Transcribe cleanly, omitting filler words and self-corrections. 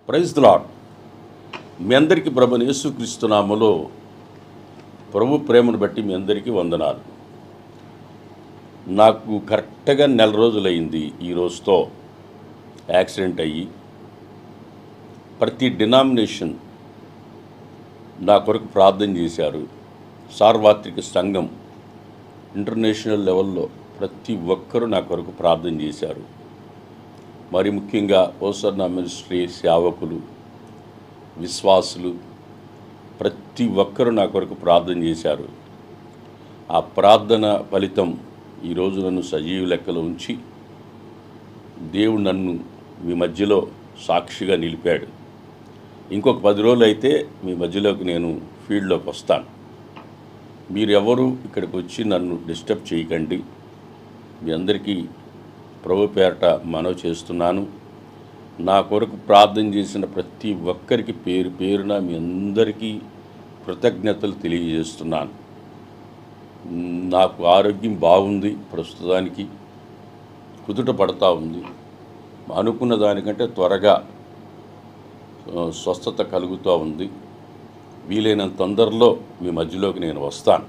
Praise the lord. మీ అందరికీ ప్రభువైన యేసుక్రీస్తు నామములో ప్రభు ప్రేమను బట్టి మీ అందరికీ వందనాలు. నాకు కరెక్ట్గా నెల రోజులైంది ఈ రోజుతో యాక్సిడెంట్ అయ్యి. ప్రతి డినామినేషన్ నా కొరకు ప్రార్థన చేశారు. సార్వత్రిక సంఘం ఇంటర్నేషనల్ లెవెల్లో ప్రతి ఒక్కరూ నా కొరకు ప్రార్థన చేశారు. మరి ముఖ్యంగా ఓసన్న మినిస్ట్రీ సేవకులు, విశ్వాసులు ప్రతి ఒక్కరూ నా కొరకు ప్రార్థన చేశారు. ఆ ప్రార్థన ఫలితం ఈరోజు నన్ను సజీవ లెక్కలో ఉంచి దేవుడు నన్ను మీ మధ్యలో సాక్షిగా నిలిపాడు. ఇంకొక 10 రోజులు అయితే మీ మధ్యలోకి నేను ఫీల్డ్లోకి వస్తాను. మీరెవరు ఇక్కడికి వచ్చి నన్ను డిస్టర్బ్ చేయకండి. మీ అందరికీ ప్రభు పేరట మనవి చేస్తున్నాను. నా కొరకు ప్రార్థన చేసిన ప్రతి ఒక్కరికి పేరు పేరున మీ అందరికీ కృతజ్ఞతలు తెలియజేస్తున్నాను. నాకు ఆరోగ్యం బాగుంది, ప్రస్తుతానికి కుదుట పడతా ఉంది. అనుకున్న దానికంటే త్వరగా స్వస్థత కలుగుతూ ఉంది. వీలైనంత తొందరలో మీ మధ్యలోకి నేను వస్తాను.